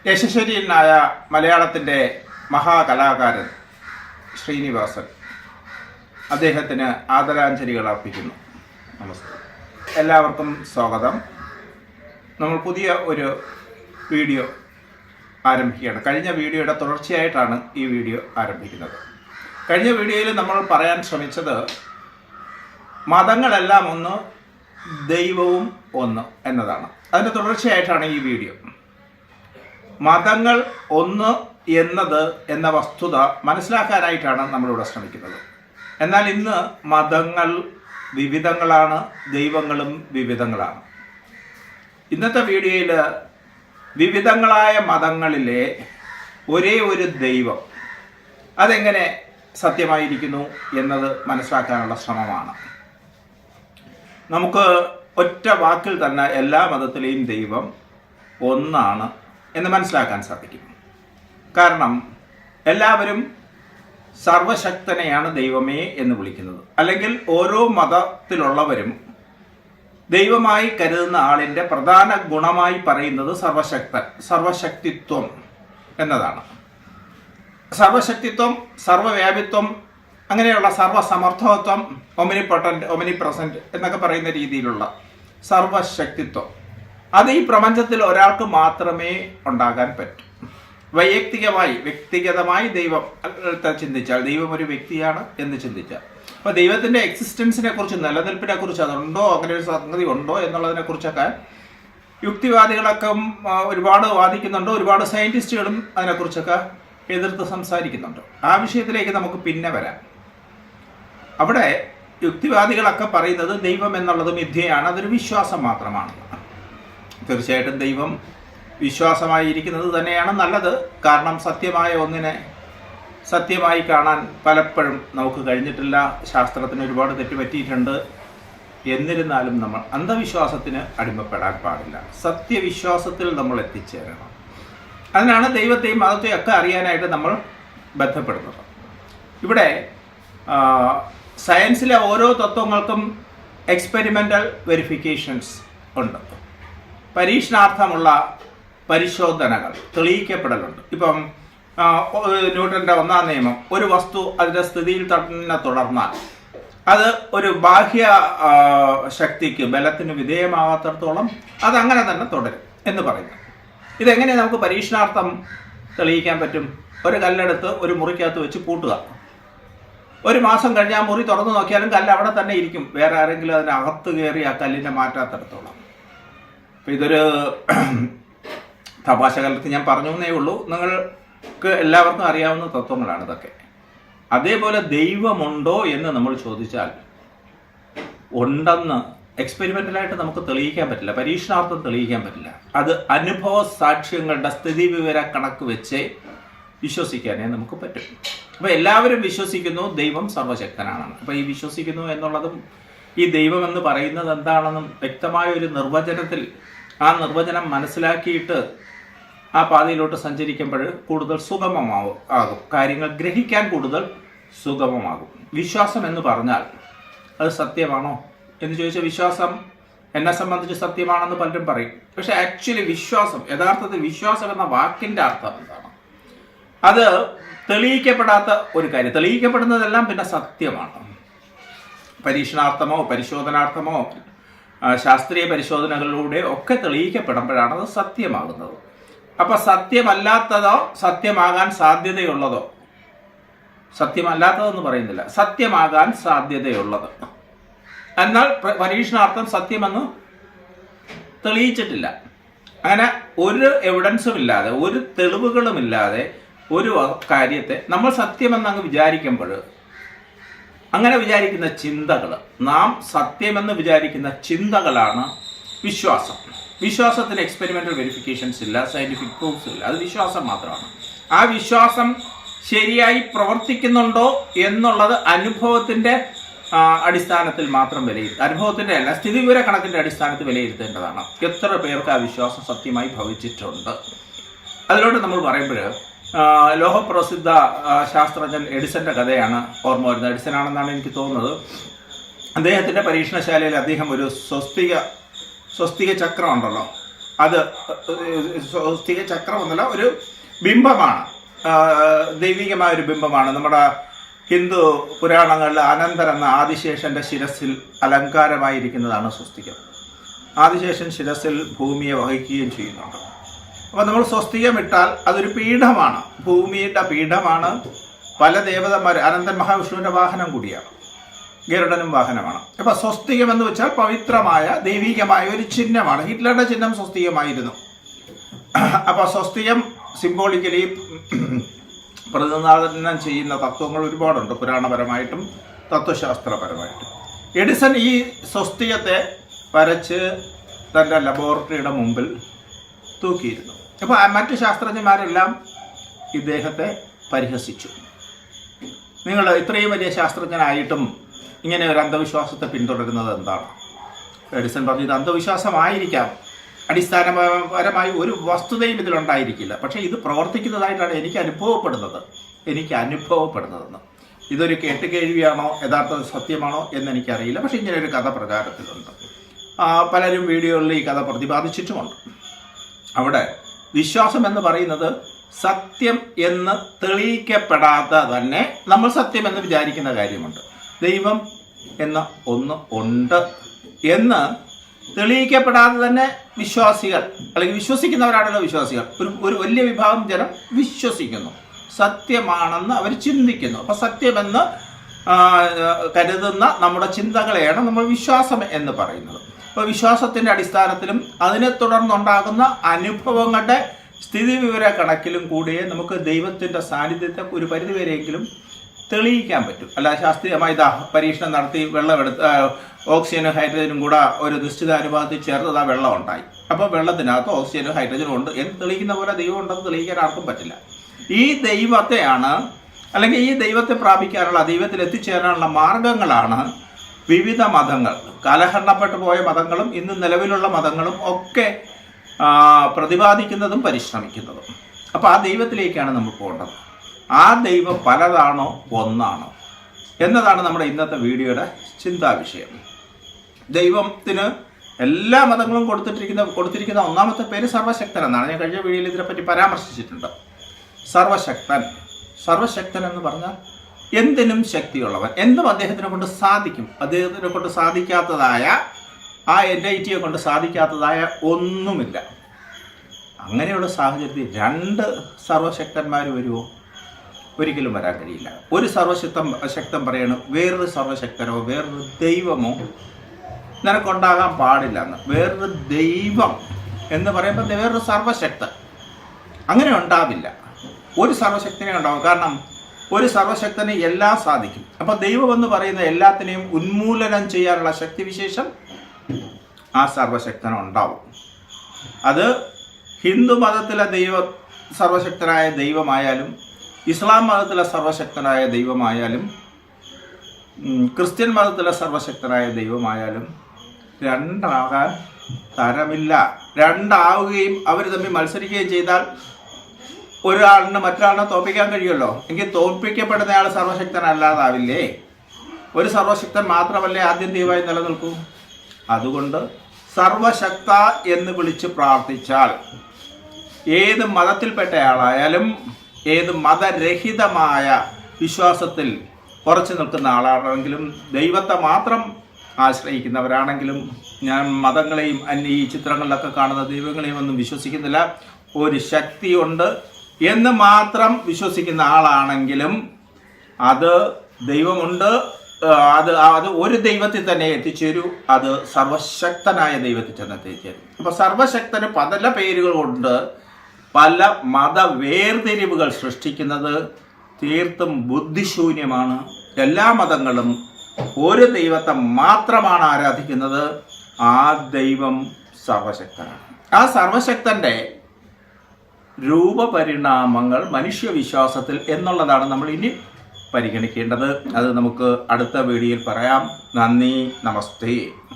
യശസ്വരീനായ മലയാളത്തിൻ്റെ മഹാകലാകാരൻ ശ്രീനിവാസൻ അദ്ദേഹത്തിന് ആദരാഞ്ജലികൾ അർപ്പിക്കുന്നു. നമസ്കാരം. എല്ലാവർക്കും സ്വാഗതം. നമ്മൾ പുതിയ ഒരു വീഡിയോ ആരംഭിക്കുകയാണ്. കഴിഞ്ഞ വീഡിയോയുടെ തുടർച്ചയായിട്ടാണ് ഈ വീഡിയോ ആരംഭിക്കുന്നത്. കഴിഞ്ഞ വീഡിയോയിൽ നമ്മൾ പറയാൻ ശ്രമിച്ചത് മതങ്ങളെല്ലാം ഒന്ന്, ദൈവവും ഒന്ന് എന്നതാണ്. അതിൻ്റെ തുടർച്ചയായിട്ടാണ് ഈ വീഡിയോ. മതങ്ങൾ ഒന്ന് എന്ന വസ്തുത മനസ്സിലാക്കാനായിട്ടാണ് നമ്മളിവിടെ ശ്രമിക്കുന്നത്. എന്നാൽ ഇന്ന് മതങ്ങൾ വിവിധങ്ങളാണ്, ദൈവങ്ങളും വിവിധങ്ങളാണ്. ഇന്നത്തെ വീഡിയോയിൽ വിവിധങ്ങളായ മതങ്ങളിലെ ഒരേ ഒരു ദൈവം അതെങ്ങനെ സത്യമായിരിക്കുന്നു എന്നത് മനസ്സിലാക്കാനുള്ള ശ്രമമാണ്. നമുക്ക് ഒറ്റ വാക്കിൽ തന്നെ എല്ലാ മതത്തിലെയും ദൈവം ഒന്നാണ് എന്ന് മനസ്സിലാക്കാൻ സാധിക്കും. കാരണം എല്ലാവരും സർവശക്തനെയാണ് ദൈവമേ എന്ന് വിളിക്കുന്നത്. അല്ലെങ്കിൽ ഓരോ മതത്തിലുള്ളവരും ദൈവമായി കരുതുന്ന ആളിൻ്റെ പ്രധാന ഗുണമായി പറയുന്നത് സർവശക്തിത്വം എന്നതാണ്. സർവശക്തിത്വം, സർവവ്യാപിത്വം, അങ്ങനെയുള്ള സർവസമർത്ഥത്വം, ഒമിനിപൊട്ടന്റ്, ഒമിനിപ്രസന്റ് എന്നൊക്കെ പറയുന്ന രീതിയിലുള്ള സർവശക്തിത്വം അത് ഈ പ്രപഞ്ചത്തിൽ ഒരാൾക്ക് മാത്രമേ ഉണ്ടാകാൻ പറ്റൂ. വ്യക്തിഗതമായി ദൈവത്തെ ചിന്തിച്ചാൽ, ദൈവം ഒരു വ്യക്തിയാണ് എന്ന് ചിന്തിച്ചാൽ, അപ്പോൾ ദൈവത്തിൻ്റെ എക്സിസ്റ്റൻസിനെ കുറിച്ച്, നിലനിൽപ്പിനെ കുറിച്ച്, അതുണ്ടോ, അങ്ങനെ ഒരു സംഗതി ഉണ്ടോ എന്നുള്ളതിനെ കുറിച്ചൊക്കെ യുക്തിവാദികളൊക്കെ ഒരുപാട് വാദിക്കുന്നുണ്ട്. ഒരുപാട് സയൻറ്റിസ്റ്റുകളും അതിനെക്കുറിച്ചൊക്കെ എതിർത്ത് സംസാരിക്കുന്നുണ്ട്. ആ വിഷയത്തിലേക്ക് നമുക്ക് പിന്നെ വരാം. അവിടെ യുക്തിവാദികളൊക്കെ പറയുന്നത് ദൈവം എന്നുള്ളത് മിഥ്യയാണ്, അതൊരു വിശ്വാസം മാത്രമാണ്. തീർച്ചയായിട്ടും ദൈവം വിശ്വാസമായിരിക്കുന്നത് തന്നെയാണ് നല്ലത്. കാരണം സത്യമായ ഒന്നിനെ സത്യമായി കാണാൻ പലപ്പോഴും നമുക്ക് കഴിഞ്ഞിട്ടില്ല. ശാസ്ത്രത്തിന് ഒരുപാട് തെറ്റുപറ്റിയിട്ടുണ്ട്. എന്നിരുന്നാലും നമ്മൾ അന്ധവിശ്വാസത്തിന് അടിമപ്പെടാൻ പാടില്ല. സത്യവിശ്വാസത്തിൽ നമ്മൾ എത്തിച്ചേരണം. അതിനാണ് ദൈവത്തെയും മതത്തെയും ഒക്കെ അറിയാനായിട്ട് നമ്മൾ ബന്ധപ്പെടുന്നത്. ഇവിടെ സയൻസിലെ ഓരോ തത്വങ്ങൾക്കും എക്സ്പെരിമെൻ്റൽ വെരിഫിക്കേഷൻസ് ഉണ്ട്. പരീക്ഷണാർത്ഥമുള്ള പരിശോധനകൾ, തെളിയിക്കപ്പെടലുണ്ട്. ഇപ്പം ന്യൂട്ടൻ്റെ ഒന്നാം നിയമം, ഒരു വസ്തു അതിൻ്റെ സ്ഥിതിയിൽ തന്നെ തുടർന്നാൽ അത് ഒരു ബാഹ്യ ശക്തിക്ക്, ബലത്തിന് വിധേയമാകാത്തിടത്തോളം അതങ്ങനെ തന്നെ തുടരും എന്ന് പറയുന്നു. ഇതെങ്ങനെ നമുക്ക് പരീക്ഷണാർത്ഥം തെളിയിക്കാൻ പറ്റും? ഒരു കല്ലെടുത്ത് ഒരു മുറിക്കകത്ത് വെച്ച് പൂട്ടുക. ഒരു മാസം കഴിഞ്ഞ് ആ മുറി തുറന്നു നോക്കിയാലും കല്ല് അവിടെ തന്നെ ഇരിക്കും. വേറെ ആരെങ്കിലും അതിനകത്ത് കയറി ആ കല്ലിനെ മാറ്റാത്തിടത്തോളം. അപ്പം ഇതൊരു തമാശ കാലത്ത് ഞാൻ പറഞ്ഞു എന്നേ ഉള്ളൂ. നിങ്ങൾക്ക് എല്ലാവർക്കും അറിയാവുന്ന തത്വങ്ങളാണ് ഇതൊക്കെ. അതേപോലെ ദൈവമുണ്ടോ എന്ന് നമ്മൾ ചോദിച്ചാൽ ഉണ്ടെന്ന് എക്സ്പെരിമെൻ്റലായിട്ട് നമുക്ക് തെളിയിക്കാൻ പറ്റില്ല, പരീക്ഷണാർത്ഥം തെളിയിക്കാൻ പറ്റില്ല. അത് അനുഭവ സാക്ഷ്യങ്ങളുടെ സ്ഥിതിവിവര കണക്ക് വെച്ച് വിശ്വസിക്കാനേ നമുക്ക് പറ്റും. അപ്പോൾ എല്ലാവരും വിശ്വസിക്കുന്നു ദൈവം സർവശക്തനാണെന്ന്. അപ്പോൾ ഈ വിശ്വസിക്കുന്നു എന്നുള്ളതും ഈ ദൈവം എന്ന് പറയുന്നത് എന്താണെന്നും വ്യക്തമായ ഒരു നിർവചനത്തിൽ, ആ നിർവചനം മനസ്സിലാക്കിയിട്ട് ആ പാതയിലോട്ട് സഞ്ചരിക്കുമ്പോൾ കൂടുതൽ സുഗമമാകും. കാര്യങ്ങൾ ഗ്രഹിക്കാൻ കൂടുതൽ സുഗമമാകും. വിശ്വാസം എന്ന് പറഞ്ഞാൽ അത് സത്യമാണോ എന്ന് ചോദിച്ചാൽ വിശ്വാസം എന്നെ സംബന്ധിച്ച് സത്യമാണെന്ന് പലരും പറയും. പക്ഷെ ആക്ച്വലി വിശ്വാസം, യഥാർത്ഥത്തിൽ വിശ്വാസം എന്ന വാക്കിൻ്റെ അർത്ഥം എന്താണ്? അത് തെളിയിക്കപ്പെടാത്ത ഒരു കാര്യം. തെളിയിക്കപ്പെടുന്നതെല്ലാം പിന്നെ സത്യമാണ്. പരീക്ഷണാർത്ഥമോ പരിശോധനാർത്ഥമോ ശാസ്ത്രീയ പരിശോധനകളിലൂടെ ഒക്കെ തെളിയിക്കപ്പെടുമ്പോഴാണ് അത് സത്യമാകുന്നത്. അപ്പം സത്യമല്ലാത്തതോ സത്യമാകാൻ സാധ്യതയുള്ളതോ, സത്യമല്ലാത്തതെന്ന് പറയുന്നില്ല, സത്യമാകാൻ സാധ്യതയുള്ളത്, എന്നാൽ പരീക്ഷണാർത്ഥം സത്യമെന്ന് തെളിയിച്ചിട്ടില്ല. അങ്ങനെ ഒരു എവിഡൻസും ഇല്ലാതെ, ഒരു തെളിവുകളുമില്ലാതെ ഒരു കാര്യത്തെ നമ്മൾ സത്യമെന്നങ്ങ് വിചാരിക്കുമ്പോൾ, അങ്ങനെ വിചാരിക്കുന്ന ചിന്തകൾ, നാം സത്യമെന്ന് വിചാരിക്കുന്ന ചിന്തകളാണ് വിശ്വാസം. വിശ്വാസത്തിന് എക്സ്പെരിമെൻ്റൽ വെരിഫിക്കേഷൻസ് ഇല്ല, സയൻറ്റിഫിക് പ്രൂഫ്സ് ഇല്ല. അത് വിശ്വാസം മാത്രമാണ്. ആ വിശ്വാസം ശരിയായി പ്രവർത്തിക്കുന്നുണ്ടോ എന്നുള്ളത് അനുഭവത്തിൻ്റെ അടിസ്ഥാനത്തിൽ മാത്രം അനുഭവത്തിൻ്റെ അല്ല, സ്ഥിതിവിവര കണക്കിൻ്റെ അടിസ്ഥാനത്തിൽ വിലയിരുത്തേണ്ടതാണ്. എത്ര പേർക്ക് ആ വിശ്വാസം സത്യമായി ഭവിച്ചിട്ടുണ്ട്? അതിലോട്ട് നമ്മൾ പറയുമ്പോൾ ലോകപ്രസിദ്ധ ശാസ്ത്രജ്ഞൻ എഡിസന്റെ കഥയാണ് ഓർമ്മ വരുന്നത്. എഡിസൺ ആണെന്നാണ് എനിക്ക് തോന്നുന്നത്. അദ്ദേഹത്തിൻ്റെ പരീക്ഷണശാലയിൽ അദ്ദേഹം ഒരു സ്വസ്തിക ചക്രം ഉണ്ടല്ലോ, അത് സ്വസ്തിക ചക്രം എന്നല്ല, ഒരു ബിംബമാണ്, ദൈവികമായ ഒരു ബിംബമാണ്. നമ്മുടെ ഹിന്ദു പുരാണങ്ങളിൽ അനന്തൻ എന്ന ആദിശേഷന്റെ ശിരസിൽ അലങ്കാരമായിരിക്കുന്നതാണ് സ്വസ്തികം. ആദിശേഷൻ ശിരസിൽ ഭൂമിയെ വഹിക്കുകയും ചെയ്യുന്നുണ്ട്. അപ്പോൾ നമ്മൾ സ്വസ്തികം ഇട്ടാൽ അതൊരു പീഠമാണ്, ഭൂമിയുടെ പീഠമാണ്. പല ദേവതന്മാർ, അനന്തൻ മഹാവിഷ്ണുവിന്റെ വാഹനം കൂടിയാണ്, ഗരുഡനും വാഹനമാണ്. അപ്പോൾ സ്വസ്തികം എന്ന് വെച്ചാൽ പവിത്രമായ ദൈവികമായ ഒരു ചിഹ്നമാണ്. ഹിറ്റ്ലറുടെ ചിഹ്നം സ്വസ്തികമായിരുന്നു. അപ്പോൾ സ്വസ്തികം സിംബോളിക്കലി പ്രതിനിധാനം ചെയ്യുന്ന തത്വങ്ങൾ ഒരുപാടുണ്ട്, പുരാണപരമായിട്ടും തത്വശാസ്ത്രപരമായിട്ടും. എഡിസൺ ഈ സ്വസ്തികത്തെ വരച്ച് തൻ്റെ ലബോറട്ടറിയുടെ മുമ്പിൽ തൂക്കിയിരുന്നു. അപ്പോൾ മറ്റ് ശാസ്ത്രജ്ഞന്മാരെല്ലാം ഇദ്ദേഹത്തെ പരിഹസിച്ചു. നിങ്ങൾ ഇത്രയും വലിയ ശാസ്ത്രജ്ഞനായിട്ടും ഇങ്ങനെ ഒരു അന്ധവിശ്വാസത്തെ പിന്തുടരുന്നത് എന്താണ്? എഡിസൺ പറഞ്ഞു, ഇത് അന്ധവിശ്വാസമായിരിക്കാം, അടിസ്ഥാനപരമായി ഒരു വസ്തുതയും ഇതിലുണ്ടായിരിക്കില്ല, പക്ഷേ ഇത് പ്രവർത്തിക്കുന്നതായിട്ടാണ് എനിക്ക് അനുഭവപ്പെടുന്നതെന്ന്. ഇതൊരു കേട്ടുകേഴ്വിയാണോ യഥാർത്ഥ സത്യമാണോ എന്നെനിക്കറിയില്ല, പക്ഷേ ഇങ്ങനെ ഒരു കഥ പ്രചാരത്തിലുണ്ട്. പലരും വീഡിയോകളിൽ ഈ കഥ പ്രതിപാദിച്ചിട്ടുമുണ്ട്. അവിടെ വിശ്വാസം എന്ന് പറയുന്നത് സത്യം എന്ന് തെളിയിക്കപ്പെടാതെ തന്നെ നമ്മൾ സത്യം എന്ന് വിചാരിക്കുന്ന കാര്യമുണ്ട്. ദൈവം എന്ന ഒന്ന് ഉണ്ട് എന്ന് തെളിയിക്കപ്പെടാതെ തന്നെ വിശ്വാസികൾ, അല്ലെങ്കിൽ വിശ്വസിക്കുന്നവരാണല്ലോ വിശ്വാസികൾ, ഒരു വലിയ വിഭാഗം ജനം വിശ്വസിക്കുന്നു, സത്യമാണെന്ന് അവർ ചിന്തിക്കുന്നു. അപ്പം സത്യമെന്ന് കരുതുന്ന നമ്മുടെ ചിന്തകളെയാണ് നമ്മൾ വിശ്വാസം എന്ന് പറയുന്നത്. അപ്പോൾ വിശ്വാസത്തിൻ്റെ അടിസ്ഥാനത്തിലും അതിനെ തുടർന്നുണ്ടാകുന്ന അനുഭവങ്ങളുടെ സ്ഥിതിവിവര കണക്കിലും കൂടിയേ നമുക്ക് ദൈവത്തിൻ്റെ സാന്നിധ്യത്തെ ഒരു പരിധിവരെയെങ്കിലും തെളിയിക്കാൻ പറ്റും. അല്ല ശാസ്ത്രീയമായി പരീക്ഷണം നടത്തി വെള്ളമെടുത്ത് ഓക്സിജനും ഹൈഡ്രജനും കൂടെ ഒരു നിശ്ചിത അനുപാതത്തിൽ ചേർത്ത് ആ വെള്ളം ഉണ്ടായി. അപ്പോൾ വെള്ളത്തിനകത്ത് ഓക്സിജനും ഹൈഡ്രജനും ഉണ്ട് എന്ന് തെളിയിക്കുന്ന പോലെ ദൈവം ഉണ്ടെന്ന് തെളിയിക്കാൻ ആർക്കും പറ്റില്ല. ഈ ദൈവത്തെയാണ്, അല്ലെങ്കിൽ ഈ ദൈവത്തെ പ്രാപിക്കാനുള്ള, ദൈവത്തിൽ എത്തിച്ചേരാനുള്ള മാർഗങ്ങളാണ് വിവിധ മതങ്ങൾ, കാലഹരണപ്പെട്ടു പോയ മതങ്ങളും ഇന്ന് നിലവിലുള്ള മതങ്ങളും ഒക്കെ പ്രതിപാദിക്കുന്നതും പരിശ്രമിക്കുന്നതും. അപ്പോൾ ആ ദൈവത്തിലേക്കാണ് നമ്മൾ പോകേണ്ടത്. ആ ദൈവം പലതാണോ ഒന്നാണോ എന്നതാണ് നമ്മുടെ ഇന്നത്തെ വീഡിയോയുടെ ചിന്താവിഷയം. ദൈവത്തിന് എല്ലാ മതങ്ങളും കൊടുത്തിരിക്കുന്ന ഒന്നാമത്തെ പേര് സർവശക്തൻ എന്നാണ്. ഞാൻ കഴിഞ്ഞ വീഡിയോയിൽ ഇതിനെപ്പറ്റി പരാമർശിച്ചിട്ടുണ്ട്. സർവശക്തൻ എന്ന് പറഞ്ഞാൽ എന്തിനും ശക്തിയുള്ളവൻ, എന്തും അദ്ദേഹത്തിനെ കൊണ്ട് സാധിക്കും. അദ്ദേഹത്തിനെ കൊണ്ട് സാധിക്കാത്തതായ, ആ എൻറ്റൈറ്റിയെ കൊണ്ട് സാധിക്കാത്തതായ ഒന്നുമില്ല. അങ്ങനെയുള്ള സാഹചര്യത്തിൽ രണ്ട് സർവശക്തന്മാർ വരുമോ? ഒരിക്കലും വരാൻ കഴിയില്ല. ഒരു സർവശക്തൻ പറയണം വേറൊരു സർവശക്തനോ വേറൊരു ദൈവമോ നിനക്കുണ്ടാകാൻ പാടില്ല എന്ന്. വേറൊരു ദൈവം എന്ന് പറയുമ്പോൾ വേറൊരു സർവശക്തൻ അങ്ങനെ ഉണ്ടാവില്ല. ഒരു സർവശക്തനെ ഉണ്ടാവും. കാരണം ഒരു സർവശക്തന് എല്ലാം സാധിക്കും. അപ്പോൾ ദൈവം എന്ന് പറയുന്ന എല്ലാത്തിനെയും ഉന്മൂലനം ചെയ്യാനുള്ള ശക്തിവിശേഷം ആ സർവശക്തന് ഉണ്ടാവും. അത് ഹിന്ദു മതത്തിലെ സർവശക്തനായ ദൈവമായാലും, ഇസ്ലാം മതത്തിലെ സർവശക്തനായ ദൈവമായാലും, ക്രിസ്ത്യൻ മതത്തിലെ സർവശക്തനായ ദൈവമായാലും രണ്ടാകാൻ തരമില്ല. രണ്ടാവുകയും അവർ തമ്മിൽ മത്സരിക്കുകയും ചെയ്താൽ ഒരാളിന് മറ്റൊരാളിനെ തോൽപ്പിക്കാൻ കഴിയുമല്ലോ. എങ്കിൽ തോൽപ്പിക്കപ്പെടുന്നയാൾ സർവശക്തനല്ലാതാവില്ലേ? ഒരു സർവശക്തൻ മാത്രമല്ലേ ആദ്യം ദൈവമായി നിലനിൽക്കൂ. അതുകൊണ്ട് സർവശക്ത എന്ന് വിളിച്ച് പ്രാർത്ഥിച്ചാൽ ഏത് മതത്തിൽപ്പെട്ടയാളായാലും, ഏത് മതരഹിതമായ വിശ്വാസത്തിൽ ഉറച്ചു നിൽക്കുന്ന ആളാണെങ്കിലും, ദൈവത്തെ മാത്രം ആശ്രയിക്കുന്നവരാണെങ്കിലും, ഞാൻ മതങ്ങളെയും ഈ ചിത്രങ്ങളിലൊക്കെ കാണുന്ന ദൈവങ്ങളെയും ഒന്നും വിശ്വസിക്കുന്നില്ല, ഒരു ശക്തിയുണ്ട് എന്ന് മാത്രം വിശ്വസിക്കുന്ന ആളാണെങ്കിലും അത് ദൈവമുണ്ട്, അത് ഒരു ദൈവത്തിൽ തന്നെ എത്തിച്ചേരൂ. അത് സർവശക്തനായ ദൈവത്തിൽ തന്നെ എത്തിച്ചേരും. അപ്പോൾ സർവശക്തന് പല പേരുകൾ കൊണ്ട് പല മതവേർതിരിവുകൾ സൃഷ്ടിക്കുന്നത് തീർത്തും ബുദ്ധിശൂന്യമാണ്. എല്ലാ മതങ്ങളും ഒരു ദൈവത്തെ മാത്രമാണ് ആരാധിക്കുന്നത്. ആ ദൈവം സർവശക്തനാണ്. ആ സർവശക്തന്റെ രൂപപരിണാമങ്ങൾ മനുഷ്യവിശ്വാസത്തിൽ എന്നുള്ളതാണ് നമ്മൾ ഇനി പരിഗണിക്കേണ്ടത്. അത് നമുക്ക് അടുത്ത വീഡിയോയിൽ പറയാം. നന്ദി, നമസ്തേ.